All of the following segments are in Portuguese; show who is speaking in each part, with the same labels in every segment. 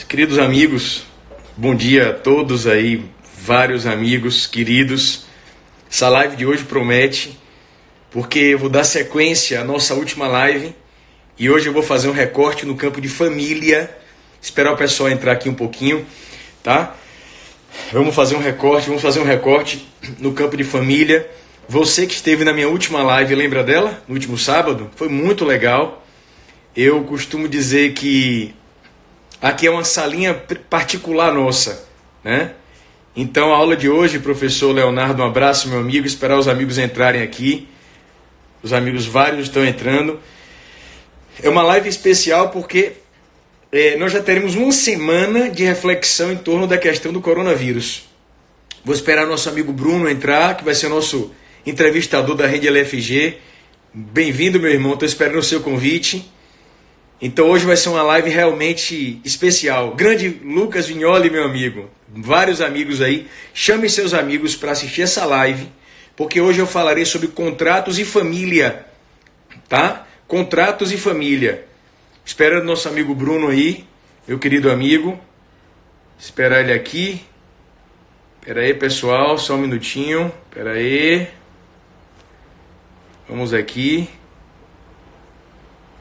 Speaker 1: Queridos amigos, bom dia a todos aí, vários amigos queridos. Essa live de hoje promete, porque eu vou dar sequência à nossa última live e hoje eu vou fazer um recorte no campo de família. Esperar o pessoal entrar aqui um pouquinho, tá? Vamos fazer um recorte no campo de família. Você que esteve na minha última live, lembra dela? No último sábado? Foi muito legal. Eu costumo dizer que aqui é uma salinha particular nossa, né? Então a aula de hoje, professor Leonardo, um abraço, meu amigo, esperar os amigos entrarem aqui. Os amigos vários estão entrando. É uma live especial porque nós já teremos uma semana de reflexão em torno da questão do coronavírus. Vou esperar nosso amigo Bruno entrar, que vai ser o nosso entrevistador da rede LFG. Bem-vindo, meu irmão, estou esperando o seu convite. Então hoje vai ser uma live realmente especial. Grande Lucas Vignoli, meu amigo, vários amigos aí, chamem seus amigos para assistir essa live, porque hoje eu falarei sobre contratos e família, tá? Contratos e família. Esperando nosso amigo Bruno aí, meu querido amigo. Esperar ele aqui. Espera aí, pessoal, só um minutinho. Espera aí. Vamos aqui.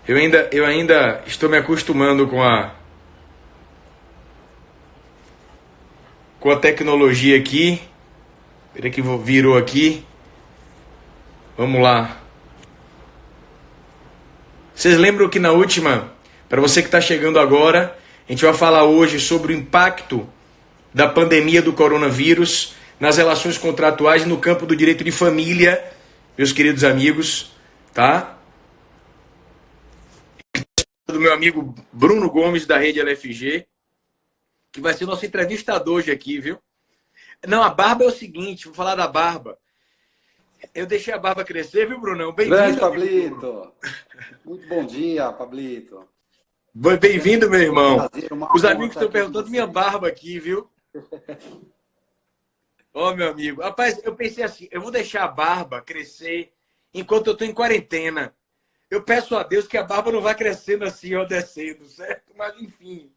Speaker 1: Eu ainda estou me acostumando com a tecnologia aqui. Espera que virou aqui. Vamos lá. Vocês lembram que na última, para você que está chegando agora, a gente vai falar hoje sobre o impacto da pandemia do coronavírus nas relações contratuais no campo do direito de família, meus queridos amigos, tá? Do meu amigo Bruno Gomes, da rede LFG, que vai ser nosso entrevistador hoje aqui, viu? Não, a barba é o seguinte, vou falar da barba. Eu deixei a barba crescer, viu, Brunão?
Speaker 2: Bem-vindo, Pablito. Muito bom dia, Pablito.
Speaker 1: Bem-vindo, meu irmão. Os amigos estão perguntando minha barba aqui, viu? Ó, meu amigo. Rapaz, eu pensei assim, eu vou deixar a barba crescer enquanto eu estou em quarentena. Eu peço a Deus que a barba não vá crescendo assim, ó, descendo, certo? Mas, enfim.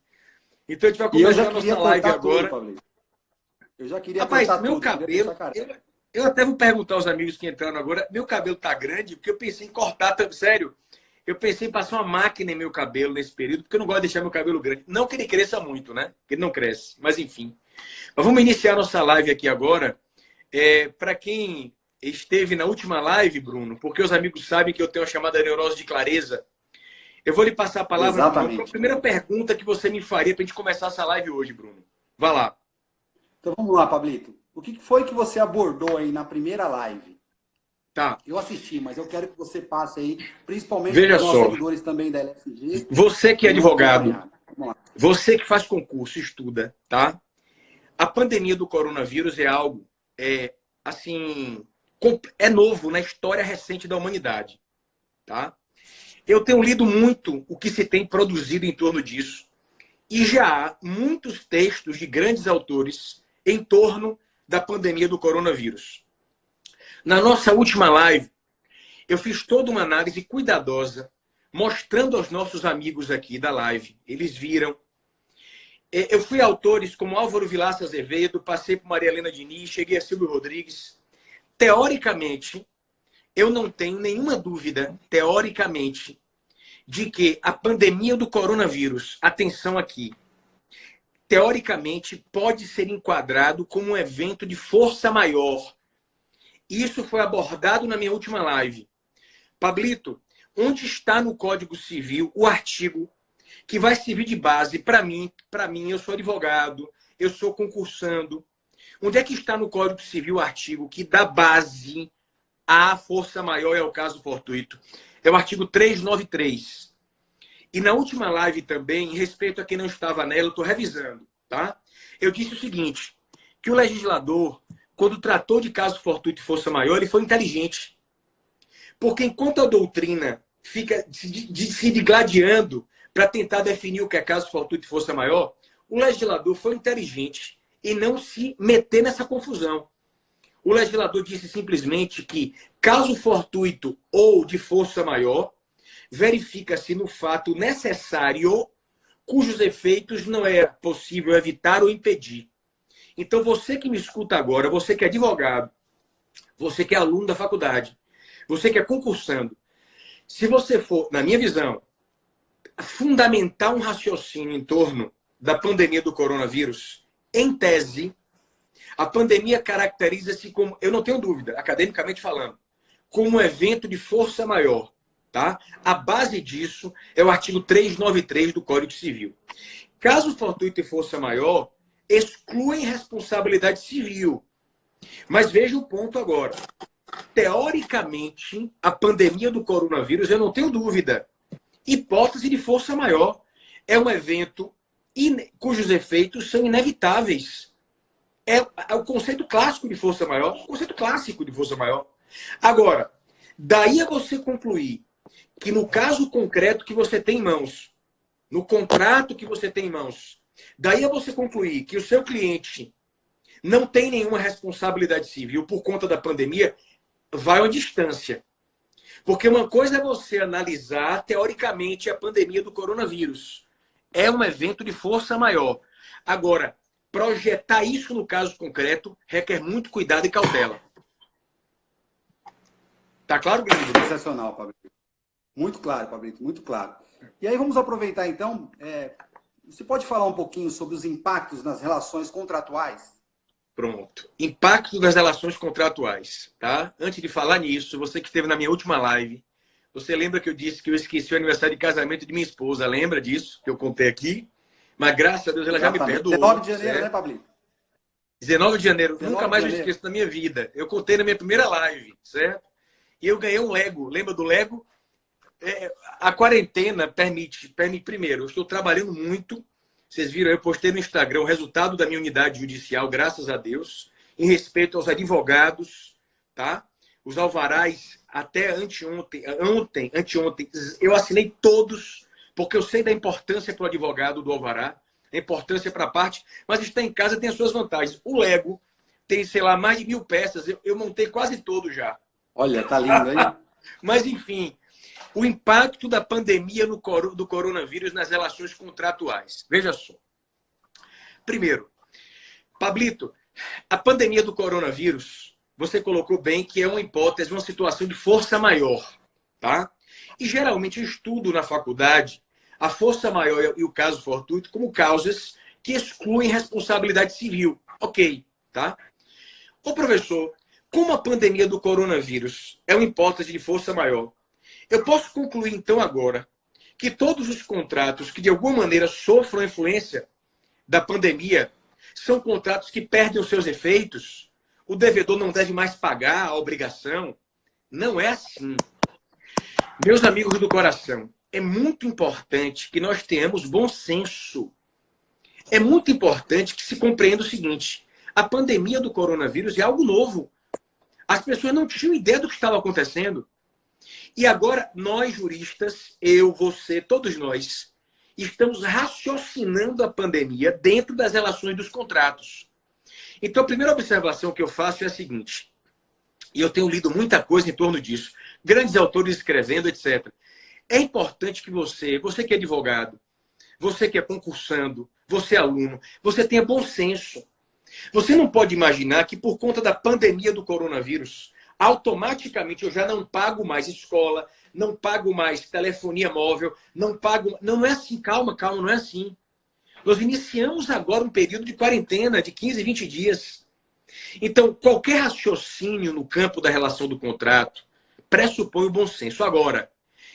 Speaker 1: Então, a gente vai começar a nossa live agora.
Speaker 2: Tudo, eu já queria
Speaker 1: Rapaz, meu
Speaker 2: tudo,
Speaker 1: cabelo... Eu até vou perguntar aos amigos que entraram agora. Meu cabelo tá grande porque eu pensei em cortar... Sério, eu pensei em passar uma máquina em meu cabelo nesse período, porque eu não gosto de deixar meu cabelo grande. Não que ele cresça muito, né? Porque ele não cresce. Mas, enfim. Mas vamos iniciar nossa live aqui agora. Para quem... esteve na última live, Bruno, porque os amigos sabem que eu tenho a chamada neurose de clareza. Eu vou lhe passar a palavra para a primeira pergunta que você me faria para a gente começar essa live hoje, Bruno. Vá lá.
Speaker 2: Então vamos lá, Pablito. O que foi que você abordou aí na primeira live?
Speaker 1: Tá.
Speaker 2: Eu assisti, mas eu quero que você passe aí, principalmente
Speaker 1: para
Speaker 2: os nossos seguidores também da LFG.
Speaker 1: Você que é advogado, você que faz concurso, estuda, tá? A pandemia do coronavírus é algo, assim... é novo na história recente da humanidade, tá? Eu tenho lido muito o que se tem produzido em torno disso e já há muitos textos de grandes autores em torno da pandemia do coronavírus. Na nossa última live, eu fiz toda uma análise cuidadosa, mostrando aos nossos amigos aqui da live. Eles viram. Eu fui a autores como Álvaro Vilaça Azevedo, passei por Maria Helena Diniz, cheguei a Silvio Rodrigues. Teoricamente, eu não tenho nenhuma dúvida, teoricamente, de que a pandemia do coronavírus, atenção aqui, teoricamente pode ser enquadrado como um evento de força maior. Isso foi abordado na minha última live. Pablito, onde está no Código Civil o artigo que vai servir de base para mim, eu sou advogado, eu sou concursando. Onde é que está no Código Civil o artigo que dá base à força maior e ao caso fortuito? É o artigo 393. E na última live também, em respeito a quem não estava nela, eu estou revisando, tá? Eu disse o seguinte, que o legislador, quando tratou de caso fortuito e força maior, ele foi inteligente. Porque enquanto a doutrina fica se digladiando para tentar definir o que é caso fortuito e força maior, o legislador foi inteligente e não se meter nessa confusão. O legislador disse simplesmente que, caso fortuito ou de força maior, verifica-se no fato necessário cujos efeitos não é possível evitar ou impedir. Então, você que me escuta agora, você que é advogado, você que é aluno da faculdade, você que é concursando, se você for, na minha visão, fundamentar um raciocínio em torno da pandemia do coronavírus, em tese, a pandemia caracteriza-se como, eu não tenho dúvida, academicamente falando, como um evento de força maior. Tá? A base disso é o artigo 393 do Código Civil. Caso fortuito e força maior, excluem responsabilidade civil. Mas veja o ponto agora. Teoricamente, a pandemia do coronavírus, eu não tenho dúvida, hipótese de força maior, é um evento cujos efeitos são inevitáveis. É o conceito clássico de força maior, o conceito clássico de força maior. Agora, daí a você concluir que no caso concreto que você tem em mãos, no contrato que você tem em mãos, daí a você concluir que o seu cliente não tem nenhuma responsabilidade civil por conta da pandemia, vai uma distância. Porque uma coisa é você analisar teoricamente a pandemia do coronavírus. É um evento de força maior. Agora, projetar isso no caso concreto requer muito cuidado e cautela. Tá claro, Guilherme?
Speaker 2: Sensacional, Pablito. Muito claro, Pablito, muito claro. E aí vamos aproveitar, então, você pode falar um pouquinho sobre os impactos nas relações contratuais?
Speaker 1: Pronto. Impacto das relações contratuais, tá? Antes de falar nisso, você que esteve na minha última live, você lembra que eu disse que eu esqueci o aniversário de casamento de minha esposa? Lembra disso que eu contei aqui? Mas graças a Deus ela já me perdoou.
Speaker 2: 19 de janeiro,
Speaker 1: certo?
Speaker 2: né, Pablito?
Speaker 1: 19 de janeiro.
Speaker 2: 19
Speaker 1: Nunca mais
Speaker 2: de
Speaker 1: eu
Speaker 2: janeiro.
Speaker 1: esqueço na minha vida. Eu contei na minha primeira live, certo? E eu ganhei um Lego. Lembra do Lego? A quarentena permite primeiro, eu estou trabalhando muito. Vocês viram, eu postei no Instagram o resultado da minha unidade judicial, graças a Deus, em respeito aos advogados, tá? Os alvarás, até anteontem, eu assinei todos, porque eu sei da importância para o advogado do alvará, a importância para a parte, mas estar em casa tem as suas vantagens. O Lego tem, sei lá, mais de 1000 peças, eu montei quase todo já.
Speaker 2: Olha, tá lindo, hein?
Speaker 1: Mas, enfim, o impacto da pandemia do coronavírus nas relações contratuais. Veja só. Primeiro, Pablito, a pandemia do coronavírus, você colocou bem que é uma hipótese, uma situação de força maior, tá? E geralmente eu estudo na faculdade a força maior e o caso fortuito como causas que excluem responsabilidade civil. Ok, tá? Ô, professor, como a pandemia do coronavírus é uma hipótese de força maior, eu posso concluir, então, agora, que todos os contratos que, de alguma maneira, sofram influência da pandemia são contratos que perdem os seus efeitos? O devedor não deve mais pagar a obrigação? Não é assim. Meus amigos do coração, é muito importante que nós tenhamos bom senso. É muito importante que se compreenda o seguinte: a pandemia do coronavírus é algo novo. As pessoas não tinham ideia do que estava acontecendo. E agora, nós juristas, eu, você, todos nós, estamos raciocinando a pandemia dentro das relações dos contratos. Então, a primeira observação que eu faço é a seguinte, e eu tenho lido muita coisa em torno disso, grandes autores escrevendo, etc. É importante que você que é advogado, você que é concursando, você é aluno, você tenha bom senso. Você não pode imaginar que, por conta da pandemia do coronavírus, automaticamente eu já não pago mais escola, não pago mais telefonia móvel, não pago... Não é assim, calma, não é assim. Nós iniciamos agora um período de quarentena de 15, 20 dias. Então, qualquer raciocínio no campo da relação do contrato pressupõe o bom senso. Agora,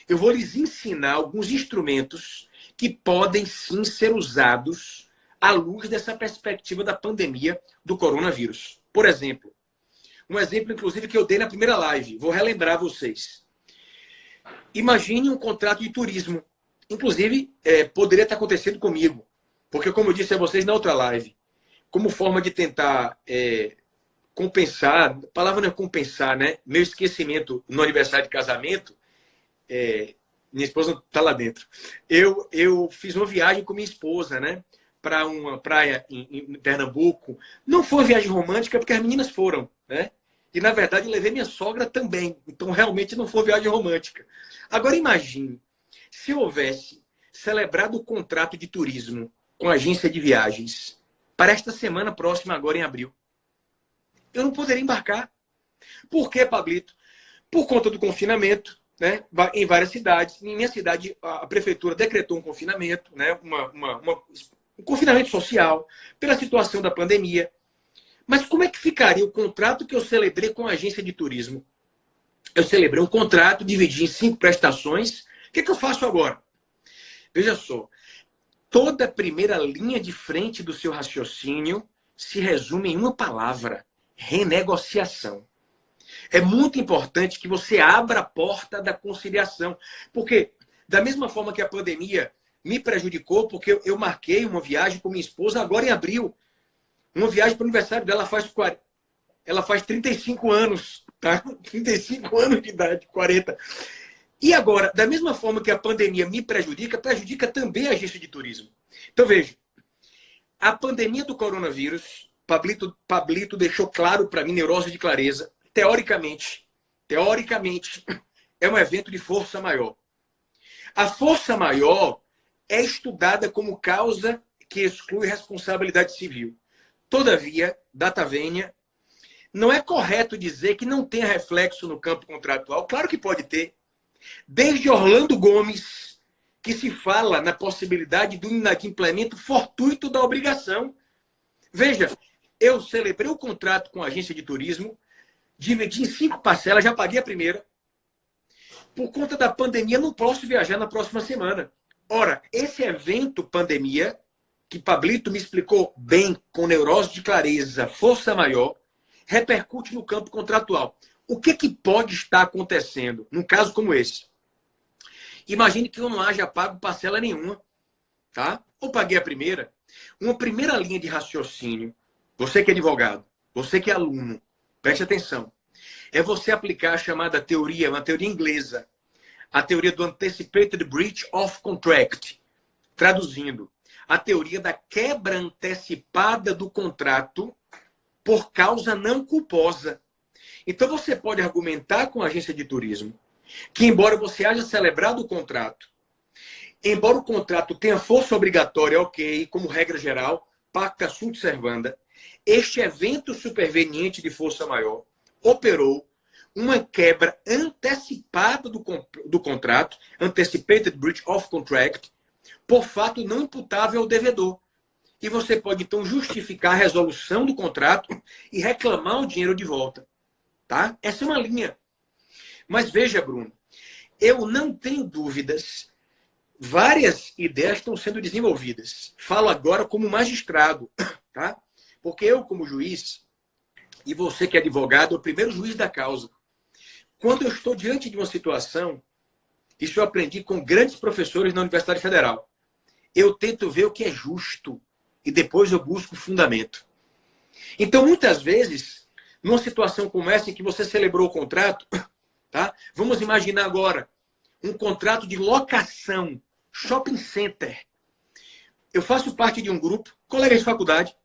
Speaker 1: eu vou lhes ensinar alguns instrumentos que podem sim ser usados à luz dessa perspectiva da pandemia do coronavírus. Por exemplo, um exemplo, inclusive, que eu dei na primeira live. Vou relembrar vocês. Imagine um contrato de turismo. Inclusive, poderia estar acontecendo comigo. Porque, como eu disse a vocês na outra live, como forma de tentar compensar, a palavra não é compensar, né? Meu esquecimento no aniversário de casamento, minha esposa está lá dentro. Eu fiz uma viagem com minha esposa, né? para uma praia em Pernambuco. Não foi uma viagem romântica porque as meninas foram, né? E, na verdade, eu levei minha sogra também. Então, realmente, não foi viagem romântica. Agora, imagine, se houvesse celebrado o contrato de turismo com a agência de viagens para esta semana próxima, agora em abril. Eu não poderia embarcar. Por quê, Pablito? Por conta do confinamento, né? Em várias cidades. Em minha cidade, a prefeitura decretou um confinamento, né? Um confinamento social pela situação da pandemia. Mas como é que ficaria o contrato que eu celebrei com a agência de turismo? Eu celebrei um contrato, dividi em 5 prestações. O que eu faço agora? Veja só. Toda a primeira linha de frente do seu raciocínio se resume em uma palavra: renegociação. É muito importante que você abra a porta da conciliação. Porque, da mesma forma que a pandemia me prejudicou, porque eu marquei uma viagem com minha esposa agora em abril. Uma viagem para o aniversário dela ela faz 35 anos, tá? 35 anos de idade, 40. E agora, da mesma forma que a pandemia me prejudica também a agência de turismo. Então, veja, a pandemia do coronavírus, Pablito deixou claro para mim, neurose de clareza, teoricamente, é um evento de força maior. A força maior é estudada como causa que exclui responsabilidade civil. Todavia, data vênia, não é correto dizer que não tenha reflexo no campo contratual. Claro que pode ter. Desde Orlando Gomes, que se fala na possibilidade do inadimplemento fortuito da obrigação. Veja, eu celebrei o contrato com a agência de turismo, dividi em 5 parcelas, já paguei a primeira. Por conta da pandemia, não posso viajar na próxima semana. Ora, esse evento pandemia, que Pablito me explicou bem, com neurose de clareza, força maior, repercute no campo contratual. O que pode estar acontecendo num caso como esse? Imagine que eu não haja pago parcela nenhuma, tá? Ou paguei a primeira. Uma primeira linha de raciocínio, você que é advogado, você que é aluno, preste atenção, é você aplicar a chamada teoria, uma teoria inglesa, a teoria do Anticipated Breach of Contract. Traduzindo, a teoria da quebra antecipada do contrato por causa não culposa. Então você pode argumentar com a agência de turismo que, embora você haja celebrado o contrato, embora o contrato tenha força obrigatória, ok, como regra geral, pacta sunt servanda, este evento superveniente de força maior operou uma quebra antecipada do contrato, Anticipated Breach of Contract, por fato não imputável ao devedor. E você pode, então, justificar a resolução do contrato e reclamar o dinheiro de volta. Tá? Essa é uma linha. Mas veja, Bruno, eu não tenho dúvidas. Várias ideias estão sendo desenvolvidas. Falo agora como magistrado, tá? Porque eu, como juiz, e você que é advogado, é o primeiro juiz da causa. Quando eu estou diante de uma situação, isso eu aprendi com grandes professores na Universidade Federal, eu tento ver o que é justo e depois eu busco o fundamento. Então, muitas vezes, numa situação como essa em que você celebrou o contrato, tá? Vamos imaginar agora um contrato de locação, shopping center. Eu faço parte de um grupo, colegas de faculdade,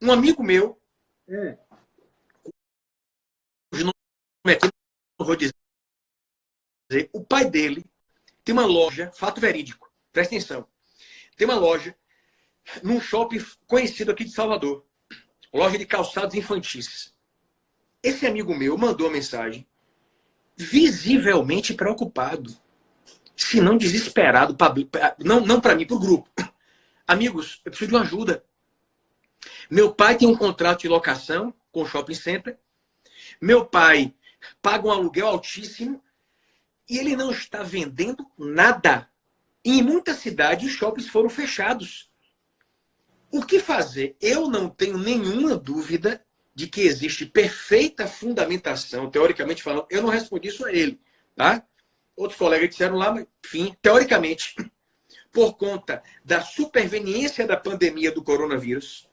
Speaker 1: um amigo meu, cujo nome aqui não vou dizer, o pai dele tem uma loja, fato verídico, presta atenção, tem uma loja num shopping conhecido aqui de Salvador, loja de calçados infantis. Esse amigo meu mandou uma mensagem visivelmente preocupado, se não desesperado, não para mim, para o grupo. Amigos, eu preciso de uma ajuda. Meu pai tem um contrato de locação com o shopping center. Meu pai paga um aluguel altíssimo e ele não está vendendo nada. E em muitas cidades, os shoppings foram fechados. O que fazer? Eu não tenho nenhuma dúvida de que existe perfeita fundamentação, teoricamente falando. Eu não respondi isso a ele, tá? Outros colegas disseram lá, mas, enfim, teoricamente, por conta da superveniência da pandemia do coronavírus,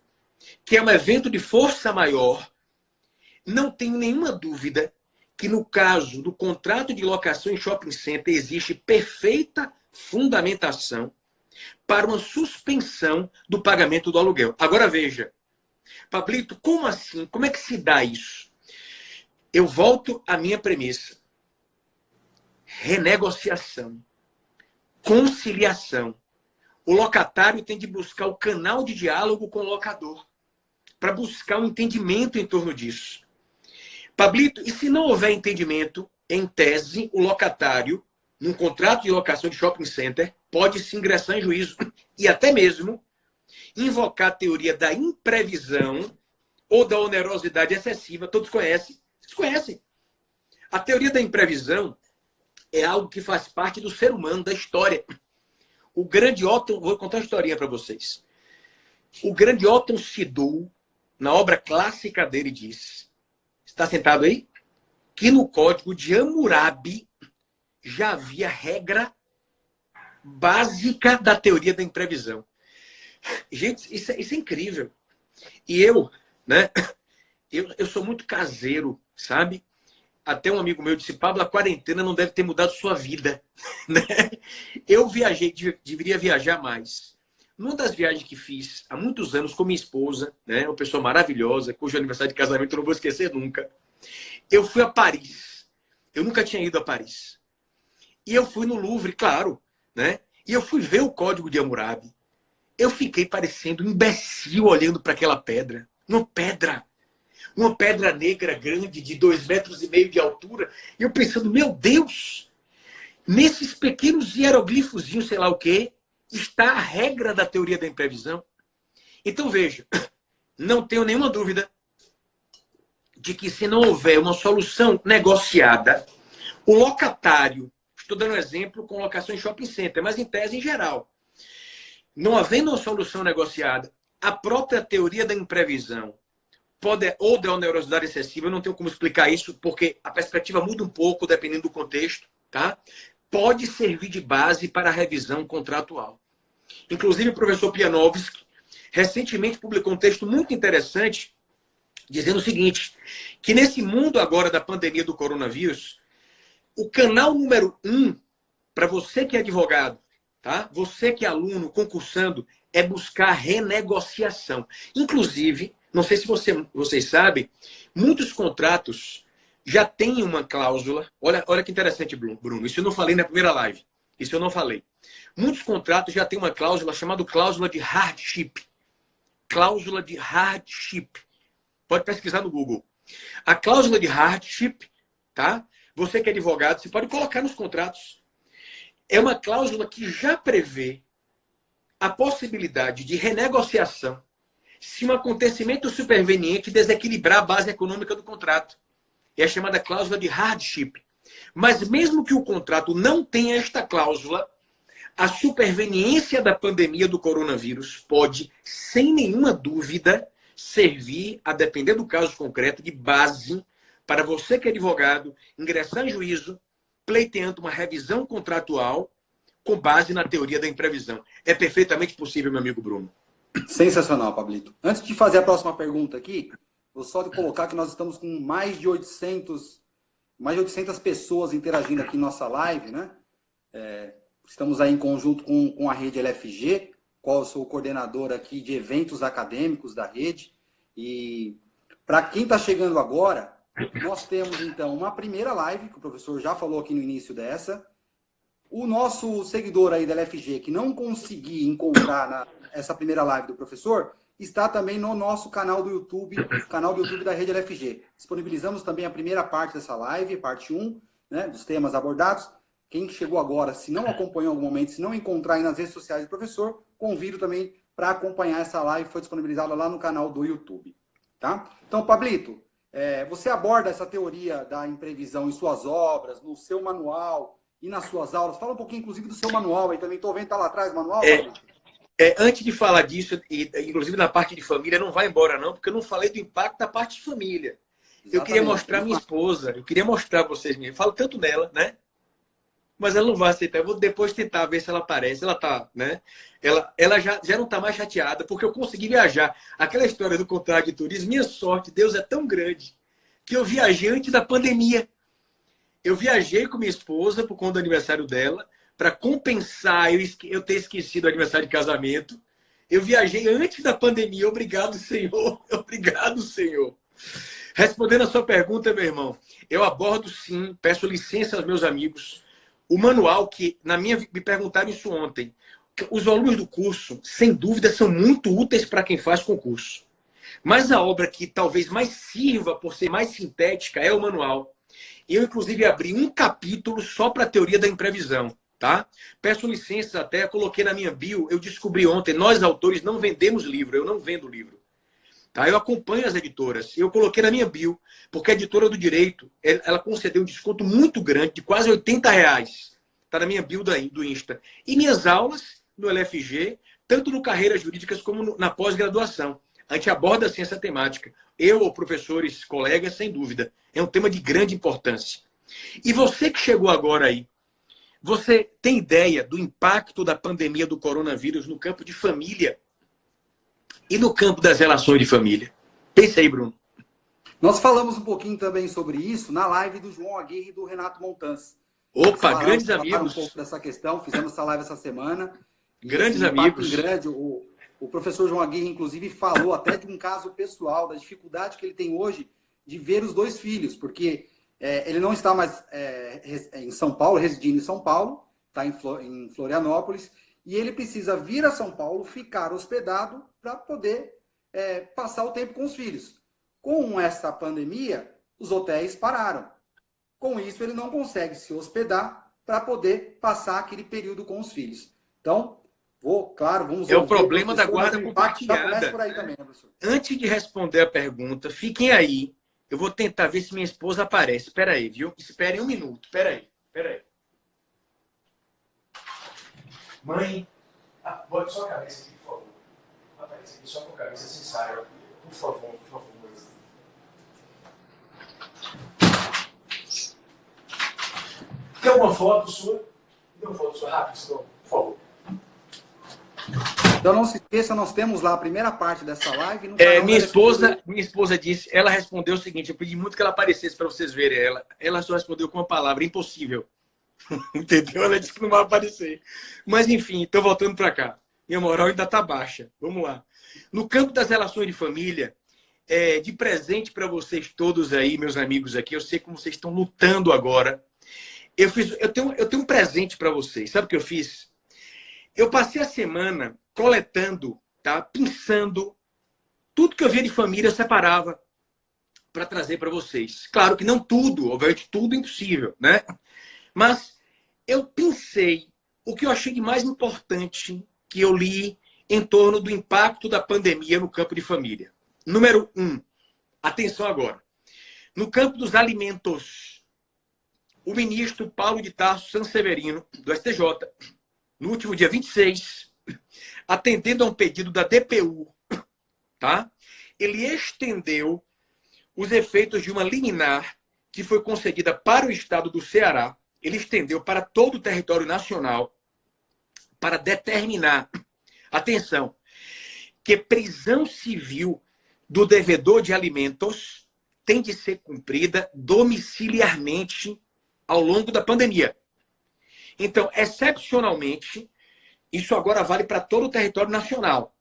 Speaker 1: que é um evento de força maior, não tenho nenhuma dúvida que no caso do contrato de locação em shopping center existe perfeita fundamentação para uma suspensão do pagamento do aluguel. Agora veja, Pablito, como assim? Como é que se dá isso? Eu volto à minha premissa. Renegociação, conciliação. O locatário tem de buscar o canal de diálogo com o locador para buscar um entendimento em torno disso. Pablito, e se não houver entendimento, em tese, o locatário, num contrato de locação de shopping center, pode se ingressar em juízo e até mesmo invocar a teoria da imprevisão ou da onerosidade excessiva. Todos conhecem? Vocês conhecem? A teoria da imprevisão é algo que faz parte do ser humano, da história. O grande Otton, vou contar uma historinha para vocês. O grande Otton Sidou, na obra clássica dele, diz, está sentado aí? Que no Código de Hammurabi já havia regra básica da teoria da imprevisão. Gente, isso é incrível. E eu, né? Eu sou muito caseiro, sabe? Até um amigo meu disse, Pablo, a quarentena não deve ter mudado sua vida. Né? Eu viajei, deveria viajar mais. Numa das viagens que fiz há muitos anos com minha esposa, né, uma pessoa maravilhosa, cujo aniversário de casamento eu não vou esquecer nunca, eu fui a Paris. Eu nunca tinha ido a Paris. E eu fui no Louvre, claro, né? E eu fui ver o Código de Hammurabi. Eu fiquei parecendo um imbecil olhando para aquela pedra. Uma pedra negra grande de 2,5 metros de altura. E eu pensando, meu Deus, nesses pequenos hieroglifozinhos, sei lá o quê, está a regra da teoria da imprevisão. Então veja, não tenho nenhuma dúvida de que se não houver uma solução negociada, o locatário, estou dando um exemplo com locação em shopping center, mas em tese em geral, não havendo uma solução negociada, a própria teoria da imprevisão pode, ou da onerosidade excessiva, eu não tenho como explicar isso, porque a perspectiva muda um pouco dependendo do contexto, tá? Pode servir de base para a revisão contratual. Inclusive, o professor Pianovski recentemente publicou um texto muito interessante dizendo o seguinte, que nesse mundo agora da pandemia do coronavírus, o canal número 1 para você que é advogado, tá? Você que é aluno, concursando, é buscar renegociação. Inclusive, não sei se vocês sabem, muitos contratos já têm uma cláusula. Olha que interessante, Bruno. Isso eu não falei na primeira live. Isso eu não falei. Muitos contratos já têm uma cláusula chamada cláusula de hardship. Cláusula de hardship. Pode pesquisar no Google. A cláusula de hardship, tá? Você que é advogado, você pode colocar nos contratos. É uma cláusula que já prevê a possibilidade de renegociação se um acontecimento superveniente desequilibrar a base econômica do contrato. É a chamada cláusula de hardship. Mas mesmo que o contrato não tenha esta cláusula, a superveniência da pandemia do coronavírus pode, sem nenhuma dúvida, servir, a depender do caso concreto, de base para você que é advogado ingressar em juízo, pleiteando uma revisão contratual com base na teoria da imprevisão. É perfeitamente possível, meu amigo Bruno.
Speaker 2: Sensacional, Pablito. Antes de fazer a próxima pergunta aqui, vou só colocar que nós estamos com mais de 800 pessoas interagindo aqui em nossa live, né? Estamos aí em conjunto com a rede LFG, qual eu sou o coordenador aqui de eventos acadêmicos da rede. E para quem está chegando agora, nós temos então uma primeira live, que o professor já falou aqui no início dessa. O nosso seguidor aí da LFG, que não conseguir encontrar essa primeira live do professor, está também no nosso canal do YouTube, canal do YouTube da rede LFG. Disponibilizamos também a primeira parte dessa live, parte 1, né, dos temas abordados. Quem chegou agora, se não acompanhou em algum momento, se não encontrar aí nas redes sociais do professor, convido também para acompanhar essa live, foi disponibilizada lá no canal do YouTube. Tá? Então, Pablito, você aborda essa teoria da imprevisão em suas obras, no seu manual e nas suas aulas. Fala um pouquinho, inclusive, do seu manual aí também. Estou vendo, está lá atrás o manual, Pablito?
Speaker 1: Antes de falar disso, e, inclusive na parte de família, não vai embora não, porque eu não falei do impacto da parte de família. Exatamente. Eu queria mostrar a minha esposa, eu queria mostrar a vocês mesmo. Eu falo tanto nela, né? Mas ela não vai aceitar. Eu vou depois tentar ver se ela aparece. Ela tá, né? Ela já não tá mais chateada, porque eu consegui viajar. Aquela história do contrato de turismo, minha sorte, Deus é tão grande, que eu viajei antes da pandemia. Eu viajei com minha esposa por conta do aniversário dela, para compensar eu ter esquecido o aniversário de casamento. Eu viajei antes da pandemia. Obrigado, Senhor. Obrigado, Senhor. Respondendo a sua pergunta, meu irmão, eu abordo sim, peço licença aos meus amigos, o manual que, me perguntaram isso ontem. Os volumes do curso, sem dúvida, são muito úteis para quem faz concurso. Mas a obra que talvez mais sirva por ser mais sintética é o manual. Eu, inclusive, abri um capítulo só para a teoria da imprevisão. Tá? Peço licença até, coloquei na minha bio, eu descobri ontem, nós autores não vendemos livro, eu não vendo livro. Tá? Eu acompanho as editoras, eu coloquei na minha bio, porque a editora do direito, ela concedeu um desconto muito grande, de quase R$80. Está na minha bio do Insta. E minhas aulas no LFG, tanto no Carreiras Jurídicas como na pós-graduação. A gente aborda assim essa temática. Eu ou professores, colegas, sem dúvida. É um tema de grande importância. E você que chegou agora aí, você tem ideia do impacto da pandemia do coronavírus no campo de família e no campo das relações de família? Pensa aí, Bruno.
Speaker 2: Nós falamos um pouquinho também sobre isso na live do João Aguirre e do Renato Montanz.
Speaker 1: Opa, grandes amigos.
Speaker 2: Um pouco dessa questão, fizemos essa live essa semana.
Speaker 1: Grandes amigos.
Speaker 2: Grande, o professor João Aguirre, inclusive, falou até de um caso pessoal, da dificuldade que ele tem hoje de ver os dois filhos, porque ele não está mais em São Paulo, residindo em São Paulo, está em Florianópolis, e ele precisa vir a São Paulo, ficar hospedado para poder passar o tempo com os filhos. Com essa pandemia, os hotéis pararam. Com isso, ele não consegue se hospedar para poder passar aquele período com os filhos. Então, vamos
Speaker 1: o problema da guarda compartilhada.
Speaker 2: Começa por aí também, né, professor?
Speaker 1: Antes de responder a pergunta, fiquem aí. Eu vou tentar ver se minha esposa aparece. Espera aí, viu? Esperem um minuto. Espera aí. Mãe, bote sua cabeça aqui, por favor. Aparece aqui só com a cabeça sem saia. Por favor. Tem alguma foto sua? Tem uma foto sua rápido, por favor.
Speaker 2: Então não se esqueça, nós temos lá a primeira parte dessa live.
Speaker 1: Minha esposa disse, ela respondeu o seguinte, eu pedi muito que ela aparecesse para vocês verem ela. Ela só respondeu com uma palavra, impossível. Entendeu? Ela disse que não vai aparecer. Mas enfim, estou voltando para cá. Minha moral ainda está baixa. Vamos lá. No campo das relações de família, de presente para vocês todos aí, meus amigos aqui, eu sei como vocês estão lutando agora. Eu tenho um presente para vocês. Sabe o que eu fiz? Eu passei a semana coletando, tá? Pensando tudo que eu via de família, eu separava para trazer para vocês. Claro que não tudo, obviamente tudo impossível, né? Mas eu pensei o que eu achei de mais importante que eu li em torno do impacto da pandemia no campo de família. Número 1, atenção agora. No campo dos alimentos, o ministro Paulo de Tarso Sanseverino, do STJ, no último dia 26, atendendo a um pedido da DPU, tá? Ele estendeu os efeitos de uma liminar que foi concedida para o estado do Ceará. Ele estendeu para todo o território nacional para determinar, atenção, que prisão civil do devedor de alimentos tem de ser cumprida domiciliarmente ao longo da pandemia. Então, excepcionalmente, isso agora vale para todo o território nacional.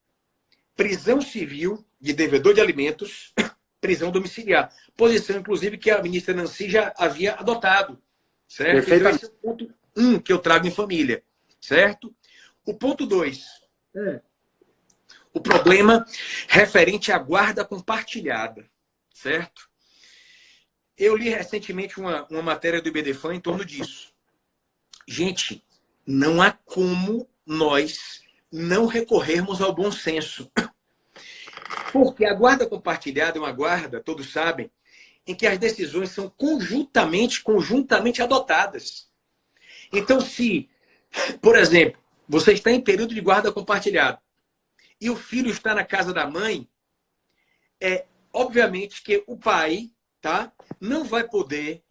Speaker 1: Prisão civil de devedor de alimentos, prisão domiciliar. Posição, inclusive, que a ministra Nancy já havia adotado. Certo? Então, esse é o ponto 1 que eu trago em família. Certo? O ponto 2. O problema referente à guarda compartilhada. Certo? Eu li recentemente uma matéria do IBDFAN em torno disso. Gente, não há como nós não recorrermos ao bom senso. Porque a guarda compartilhada é uma guarda, todos sabem, em que as decisões são conjuntamente adotadas. Então, se, por exemplo, você está em período de guarda compartilhada e o filho está na casa da mãe, obviamente que o pai, tá, não vai poder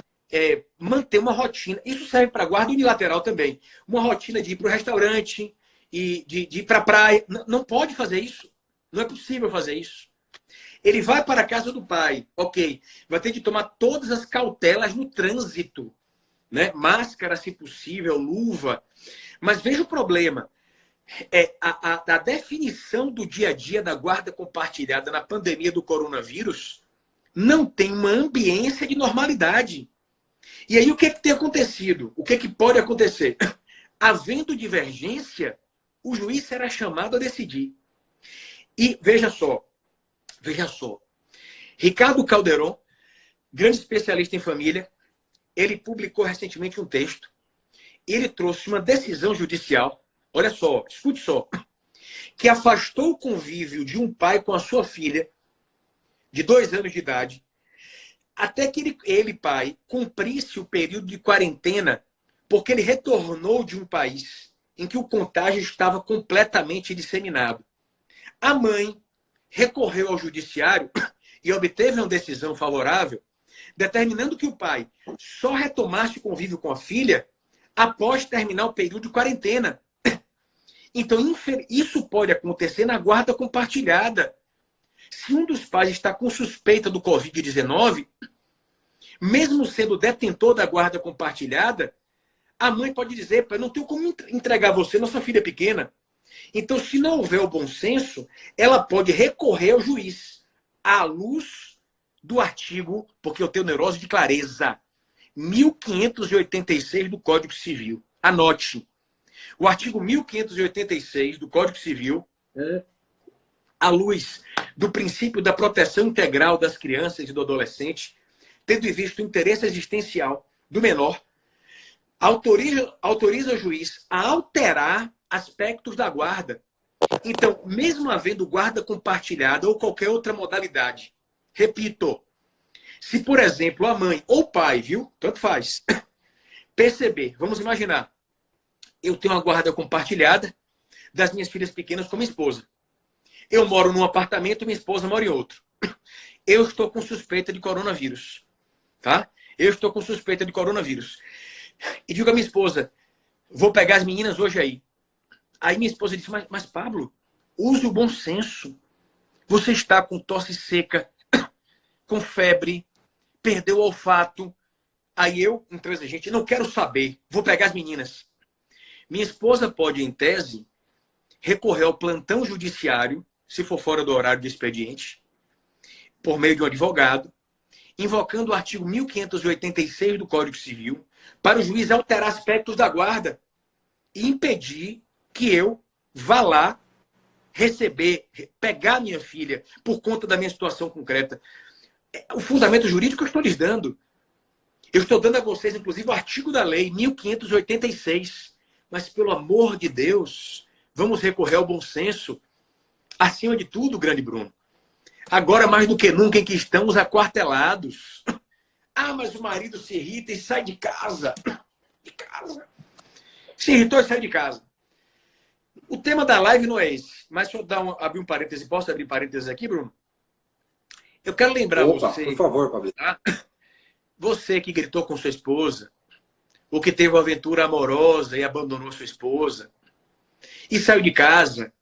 Speaker 1: manter uma rotina. Isso serve para guarda unilateral também. Uma rotina de ir para o restaurante e de ir para a praia. Não pode fazer isso. Não é possível fazer isso. Ele vai para a casa do pai. Ok. Vai ter que tomar todas as cautelas no trânsito. né? Máscara, se possível, luva. Mas veja o problema. A definição do dia a dia da guarda compartilhada na pandemia do coronavírus não tem uma ambiência de normalidade. E aí o que tem acontecido? O que pode acontecer? Havendo divergência, o juiz será chamado a decidir. E veja só. Ricardo Calderon, grande especialista em família, ele publicou recentemente um texto. Ele trouxe uma decisão judicial, olha só, escute só, que afastou o convívio de um pai com a sua filha, de 2 anos de idade, até que ele, pai, cumprisse o período de quarentena, porque ele retornou de um país em que o contágio estava completamente disseminado. A mãe recorreu ao judiciário e obteve uma decisão favorável, determinando que o pai só retomasse o convívio com a filha após terminar o período de quarentena. Então, isso pode acontecer na guarda compartilhada. Se um dos pais está com suspeita do Covid-19, mesmo sendo detentor da guarda compartilhada, a mãe pode dizer, pai, não tenho como entregar você, nossa filha é pequena. Então, se não houver o bom senso, ela pode recorrer ao juiz, à luz do artigo, porque eu tenho neurose de clareza, 1586 do Código Civil. Anote. O artigo 1586 do Código Civil, à luz do princípio da proteção integral das crianças e do adolescente, tendo em vista o interesse existencial do menor, autoriza o juiz a alterar aspectos da guarda. Então, mesmo havendo guarda compartilhada ou qualquer outra modalidade, repito, se, por exemplo, a mãe ou o pai, viu? Tanto faz, perceber, vamos imaginar, eu tenho uma guarda compartilhada das minhas filhas pequenas com minha esposa. Eu moro num apartamento e minha esposa mora em outro. Eu estou com suspeita de coronavírus. Tá? Eu estou com suspeita de coronavírus. E digo à minha esposa, vou pegar as meninas hoje aí. Aí minha esposa disse, mas Pablo, use o bom senso. Você está com tosse seca, com febre, perdeu o olfato. Aí eu, intransigente, não quero saber, vou pegar as meninas. Minha esposa pode, em tese, recorrer ao plantão judiciário, se for fora do horário de expediente, por meio de um advogado, invocando o artigo 1586 do Código Civil, para o juiz alterar aspectos da guarda e impedir que eu vá lá pegar minha filha por conta da minha situação concreta. O fundamento jurídico eu estou lhes dando. Eu estou dando a vocês, inclusive, o artigo da lei 1586. Mas, pelo amor de Deus, vamos recorrer ao bom senso. Acima de tudo, grande Bruno. Agora, mais do que nunca, em que estamos aquartelados. Ah, mas o marido se irrita e sai de casa. De casa. Se irritou e sai de casa. O tema da live não é esse. Mas se eu abrir um parêntese, posso abrir parênteses aqui, Bruno? Eu quero lembrar você...
Speaker 2: por favor, Pablo.
Speaker 1: Tá? Você que gritou com sua esposa, ou que teve uma aventura amorosa e abandonou sua esposa, e saiu de casa,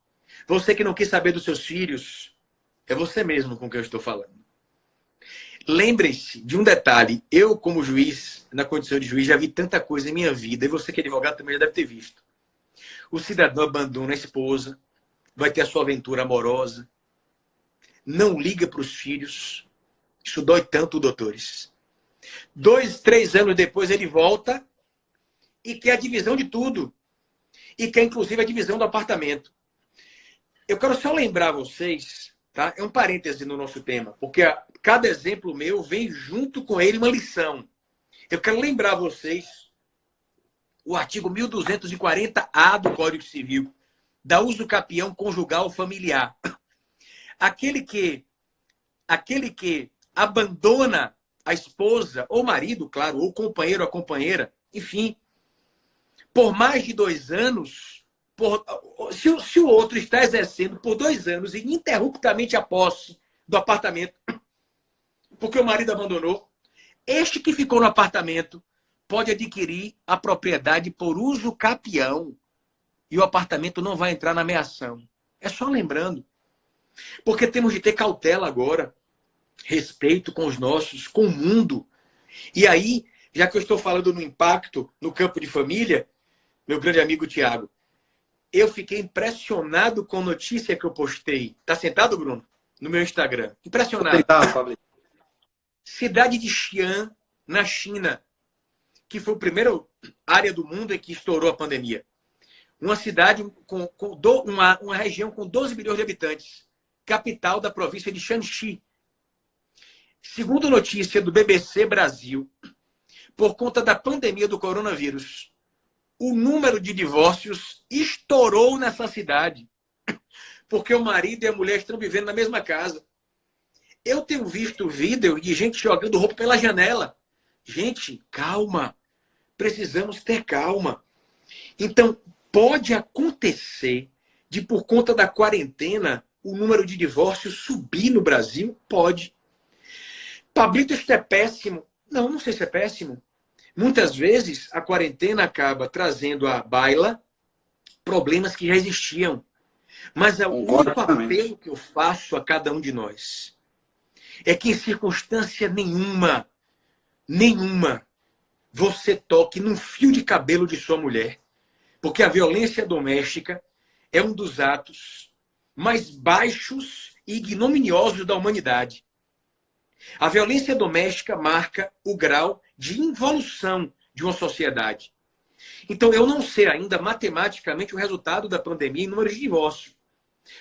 Speaker 1: você que não quis saber dos seus filhos, é você mesmo com quem eu estou falando. Lembre-se de um detalhe. Eu, como juiz, na condição de juiz, já vi tanta coisa em minha vida, e você que é advogado também já deve ter visto. O cidadão abandona a esposa, vai ter a sua aventura amorosa, não liga para os filhos. Isso dói tanto, doutores. 2, 3 anos depois ele volta e quer a divisão de tudo. E quer, inclusive, a divisão do apartamento. Eu quero só lembrar vocês, tá? É um parêntese no nosso tema, porque cada exemplo meu vem junto com ele uma lição. Eu quero lembrar vocês o artigo 1240-A do Código Civil, da uso capião conjugal familiar. Aquele que abandona a esposa, ou marido, claro, ou companheiro, a companheira, enfim, por mais de 2 anos, se o outro está exercendo por 2 anos ininterruptamente a posse do apartamento, porque o marido abandonou, este que ficou no apartamento pode adquirir a propriedade por uso capião e o apartamento não vai entrar na meação. É só lembrando. Porque temos de ter cautela agora, respeito com os nossos, com o mundo. E aí, já que eu estou falando no impacto no campo de família, meu grande amigo Tiago, eu fiquei impressionado com a notícia que eu postei. Tá sentado, Bruno? No meu Instagram. Impressionado. Cidade de Xi'an, na China, que foi a primeira área do mundo em que estourou a pandemia. Uma cidade uma região com 12 milhões de habitantes, capital da província de Shanxi. Segundo notícia do BBC Brasil, por conta da pandemia do coronavírus, o número de divórcios estourou nessa cidade, porque o marido e a mulher estão vivendo na mesma casa. Eu tenho visto vídeo de gente jogando roupa pela janela. Gente, calma. Precisamos ter calma. Então, pode acontecer de, por conta da quarentena, o número de divórcios subir no Brasil? Pode. Pablito, isso é péssimo? Não, não sei se é péssimo. Muitas vezes, a quarentena acaba trazendo à baila problemas que já existiam. Mas o único apelo que eu faço a cada um de nós é que, em circunstância nenhuma, você toque num fio de cabelo de sua mulher. Porque a violência doméstica é um dos atos mais baixos e ignominiosos da humanidade. A violência doméstica marca o grau de involução de uma sociedade. Então, eu não sei ainda matematicamente o resultado da pandemia em números de divórcio.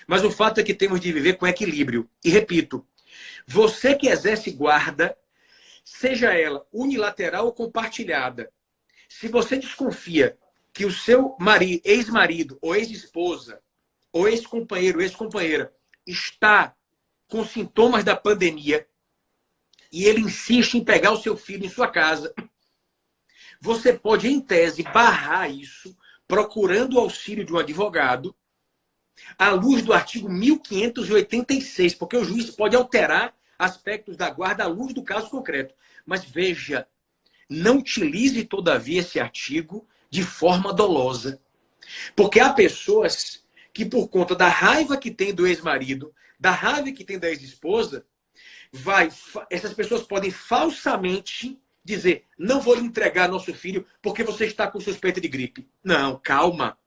Speaker 1: Mas o fato é que temos de viver com equilíbrio. E repito, você que exerce guarda, seja ela unilateral ou compartilhada, se você desconfia que o seu ex-marido ou ex-esposa, ou ex-companheiro ou ex-companheira está com sintomas da pandemia e ele insiste em pegar o seu filho em sua casa, você pode, em tese, barrar isso procurando o auxílio de um advogado à luz do artigo 1586, porque o juiz pode alterar aspectos da guarda à luz do caso concreto. Mas veja, não utilize, todavia, esse artigo de forma dolosa. Porque há pessoas que, por conta da raiva que tem do ex-marido, da raiva que tem da ex-esposa, essas pessoas podem falsamente dizer: não vou lhe entregar nosso filho porque você está com suspeita de gripe. Não, calma.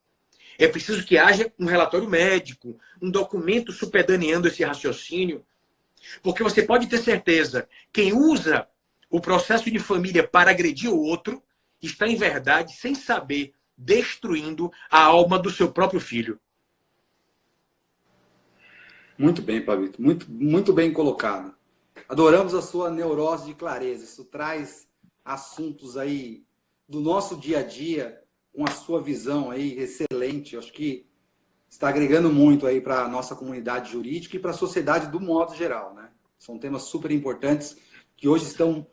Speaker 1: É preciso que haja um relatório médico, um documento supedaneando esse raciocínio. Porque você pode ter certeza, quem usa o processo de família para agredir o outro está, em verdade, sem saber, destruindo a alma do seu próprio filho.
Speaker 2: Muito bem, Pablito. Muito bem colocado. Adoramos a sua neurose de clareza. Isso traz assuntos aí do nosso dia a dia, com a sua visão aí excelente. Eu acho que está agregando muito aí para a nossa comunidade jurídica e para a sociedade do modo geral, né? São temas super importantes que hoje estão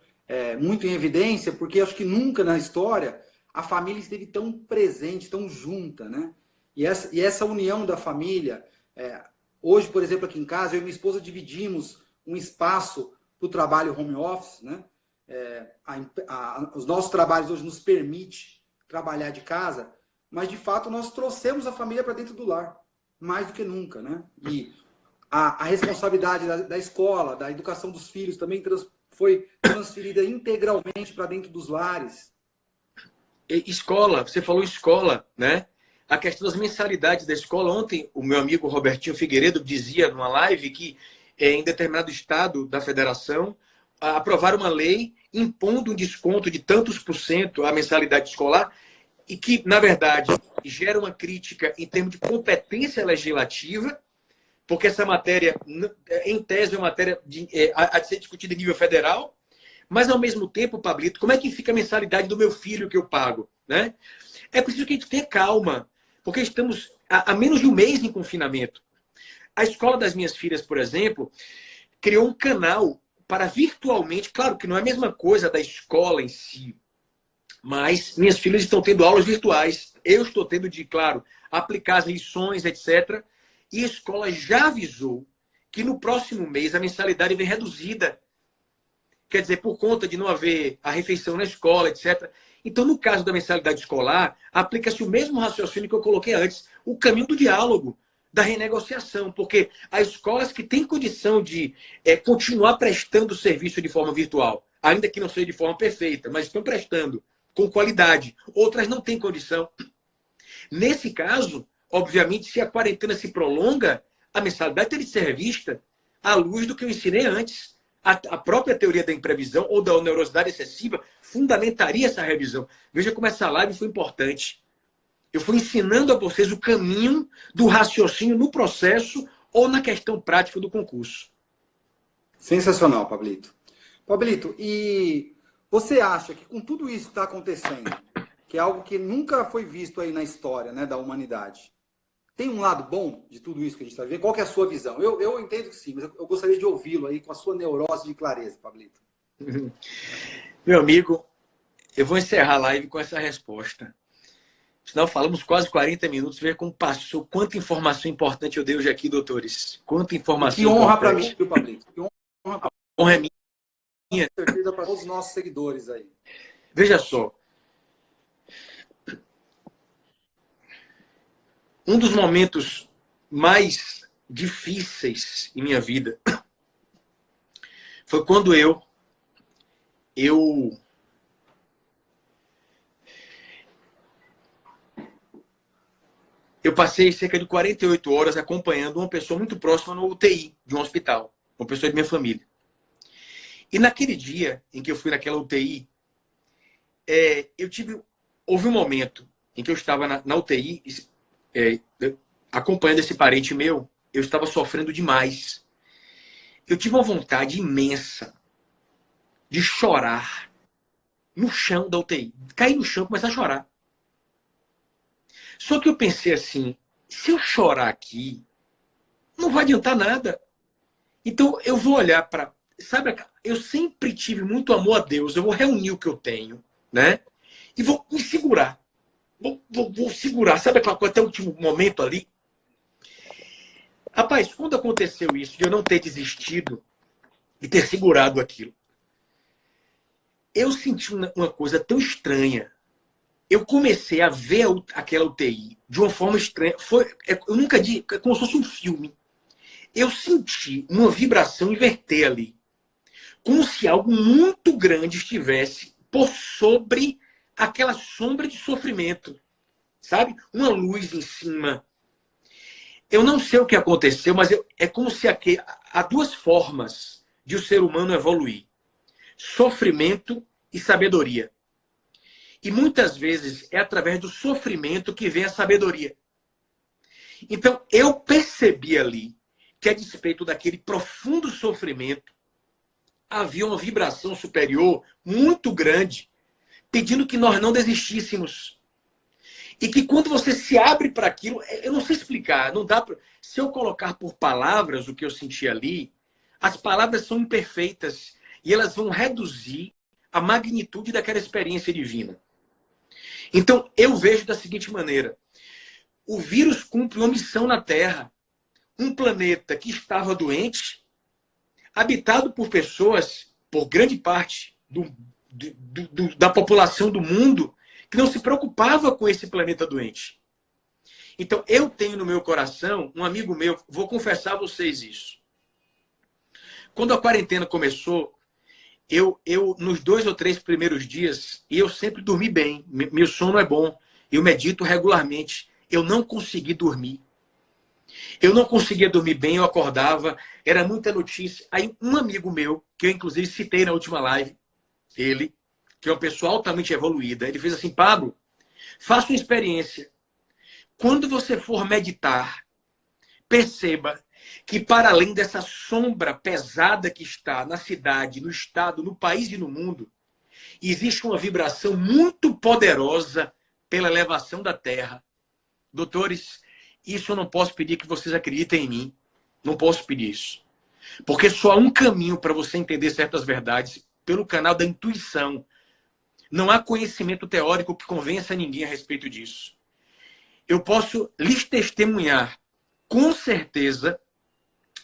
Speaker 2: muito em evidência, porque acho que nunca na história a família esteve tão presente, tão junta, né? E essa união da família, hoje, por exemplo, aqui em casa, eu e minha esposa dividimos um espaço para o trabalho home office, né? Os nossos trabalhos hoje nos permitem trabalhar de casa, mas de fato nós trouxemos a família para dentro do lar, mais do que nunca, né? E a responsabilidade da escola, da educação dos filhos também foi transferida integralmente para dentro dos lares.
Speaker 1: Escola, você falou escola, né? A questão das mensalidades da escola. Ontem, o meu amigo Robertinho Figueiredo dizia numa live que em determinado estado da federação aprovaram uma lei impondo um desconto de tantos por cento à mensalidade escolar e que, na verdade, gera uma crítica em termos de competência legislativa, porque essa matéria, em tese, é uma matéria a ser discutida em nível federal, mas, ao mesmo tempo, Pablito, como é que fica a mensalidade do meu filho que eu pago, né? É preciso que a gente tenha calma, porque estamos há menos de um mês em confinamento. A escola das minhas filhas, por exemplo, criou um canal para virtualmente, claro que não é a mesma coisa da escola em si, mas minhas filhas estão tendo aulas virtuais. Eu estou tendo de, claro, aplicar as lições, etc. E a escola já avisou que no próximo mês a mensalidade vem reduzida. Quer dizer, por conta de não haver a refeição na escola, etc. Então, no caso da mensalidade escolar, aplica-se o mesmo raciocínio que eu coloquei antes, o caminho do diálogo, da renegociação, porque as escolas que têm condição de continuar prestando serviço de forma virtual, ainda que não seja de forma perfeita, mas estão prestando com qualidade. Outras não têm condição. Nesse caso, obviamente, se a quarentena se prolonga, a mensalidade tem de ser revista à luz do que eu ensinei antes. A própria teoria da imprevisão ou da onerosidade excessiva fundamentaria essa revisão. Veja como essa live foi importante. Eu fui ensinando a vocês o caminho do raciocínio no processo ou na questão prática do concurso.
Speaker 2: Sensacional, Pablito. Pablito, e você acha que com tudo isso que está acontecendo, que é algo que nunca foi visto aí na história, né, da humanidade, tem um lado bom de tudo isso que a gente está vendo? Qual que é a sua visão? Eu entendo que sim, mas eu gostaria de ouvi-lo aí com a sua neurose de clareza, Pablito.
Speaker 1: Meu amigo, eu vou encerrar a live com essa resposta. Senão falamos quase 40 minutos, veja como passou, quanta informação importante eu dei hoje aqui, doutores. Quanta informação
Speaker 2: importante. Que honra para mim, viu, Pablito? Que honra pra...
Speaker 1: honra é minha.
Speaker 2: Com certeza para todos os nossos seguidores aí.
Speaker 1: Veja só. Um dos momentos mais difíceis em minha vida foi quando eu passei cerca de 48 horas acompanhando uma pessoa muito próxima no UTI de um hospital, uma pessoa de minha família. E naquele dia em que eu fui naquela UTI, houve um momento em que eu estava na UTI, acompanhando esse parente meu, eu estava sofrendo demais. Eu tive uma vontade imensa de chorar no chão da UTI. Cair no chão e começar a chorar. Só que eu pensei assim, se eu chorar aqui, não vai adiantar nada. Então eu vou olhar para... Sabe, eu sempre tive muito amor a Deus. Eu vou reunir o que eu tenho, né? E vou me segurar. Vou segurar. Sabe aquela coisa até o último momento ali? Rapaz, quando aconteceu isso, de eu não ter desistido e ter segurado aquilo, eu senti uma coisa tão estranha. Eu comecei a ver aquela UTI de uma forma estranha. Eu nunca disse, é como se fosse um filme. Eu senti uma vibração inverter ali. Como se algo muito grande estivesse por sobre aquela sombra de sofrimento. Sabe? Uma luz em cima. Eu não sei o que aconteceu, mas é como se há duas formas de o ser humano evoluir. Sofrimento e sabedoria. E muitas vezes é através do sofrimento que vem a sabedoria. Então, eu percebi ali que, a despeito daquele profundo sofrimento, havia uma vibração superior muito grande, pedindo que nós não desistíssemos. E que quando você se abre para aquilo, eu não sei explicar, não dá para... Se eu colocar por palavras o que eu senti ali, as palavras são imperfeitas e elas vão reduzir a magnitude daquela experiência divina. Então, eu vejo da seguinte maneira. O vírus cumpre uma missão na Terra. Um planeta que estava doente, habitado por pessoas, por grande parte da população do mundo, que não se preocupava com esse planeta doente. Então, eu tenho no meu coração, um amigo meu, vou confessar a vocês isso. Quando a quarentena começou, eu nos 2 ou 3 primeiros dias, e eu sempre dormi bem, meu sono é bom, eu medito regularmente, eu não consegui dormir. Eu não conseguia dormir bem, eu acordava, era muita notícia. Aí um amigo meu, que eu inclusive citei na última live, ele, que é uma pessoa altamente evoluída, ele fez assim, Pablo, faça uma experiência. Quando você for meditar, perceba que para além dessa sombra pesada que está na cidade, no estado, no país e no mundo, existe uma vibração muito poderosa pela elevação da Terra. Doutores, isso eu não posso pedir que vocês acreditem em mim. Não posso pedir isso. Porque só há um caminho para você entender certas verdades pelo canal da intuição. Não há conhecimento teórico que convença ninguém a respeito disso. Eu posso lhes testemunhar, com certeza,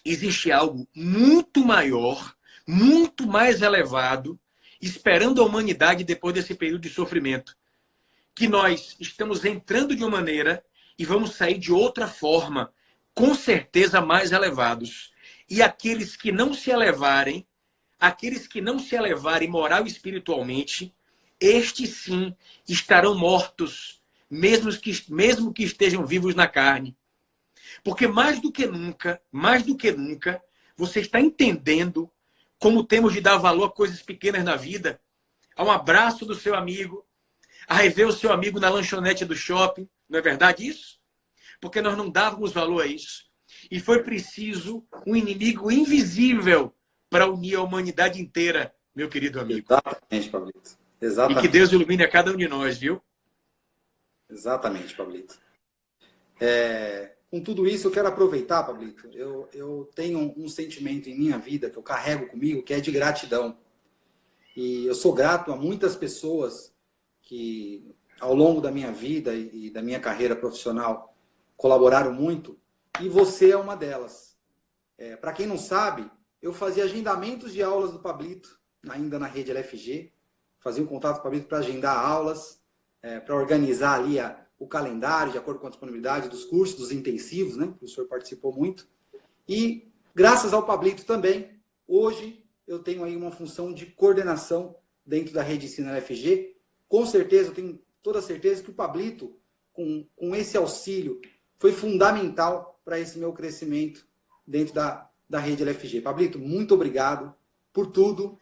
Speaker 1: existe algo muito maior, muito mais elevado, esperando a humanidade depois desse período de sofrimento. Que nós estamos entrando de uma maneira e vamos sair de outra forma, com certeza mais elevados. E aqueles que não se elevarem, aqueles que não se elevarem moral e espiritualmente, estes sim estarão mortos, mesmo que estejam vivos na carne. Porque mais do que nunca, você está entendendo como temos de dar valor a coisas pequenas na vida, a um abraço do seu amigo, a rever o seu amigo na lanchonete do shopping. Não é verdade isso? Porque nós não dávamos valor a isso. E foi preciso um inimigo invisível para unir a humanidade inteira, meu querido amigo.
Speaker 2: Exatamente, Pablito. Exatamente.
Speaker 1: E que Deus ilumine a cada um de nós, viu?
Speaker 2: Exatamente, Pablito. Com tudo isso, eu quero aproveitar, Pablito. Eu tenho um sentimento em minha vida que eu carrego comigo, que é de gratidão. E eu sou grato a muitas pessoas que, ao longo da minha vida e da minha carreira profissional, colaboraram muito. E você é uma delas. Para quem não sabe, eu fazia agendamentos de aulas do Pablito, ainda na rede LFG. Fazia um contato com o Pablito para agendar aulas, para organizar ali o calendário, de acordo com a disponibilidade dos cursos, dos intensivos, né? O professor participou muito. E, graças ao Pablito também, hoje eu tenho aí uma função de coordenação dentro da rede Ensino LFG. Com certeza, eu tenho toda a certeza que o Pablito, com esse auxílio, foi fundamental para esse meu crescimento dentro da rede LFG. Pablito, muito obrigado por tudo,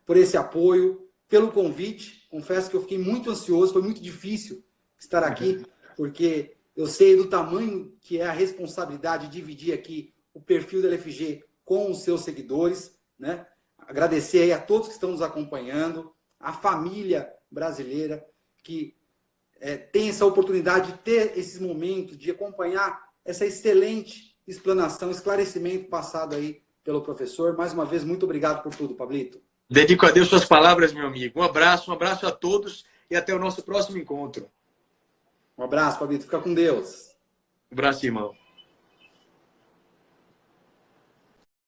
Speaker 2: por esse apoio, pelo convite. Confesso que eu fiquei muito ansioso, foi muito difícil estar aqui, porque eu sei do tamanho que é a responsabilidade de dividir aqui o perfil da LFG com os seus seguidores, né? Agradecer aí a todos que estão nos acompanhando, a família brasileira que tem essa oportunidade de ter esses momentos, de acompanhar essa excelente explanação, esclarecimento passado aí pelo professor. Mais uma vez, muito obrigado por tudo, Pablito.
Speaker 1: Dedico a Deus suas palavras, meu amigo. Um abraço a todos e até o nosso próximo encontro.
Speaker 2: Um abraço, Pablito. Fica com Deus.
Speaker 1: Um abraço, irmão.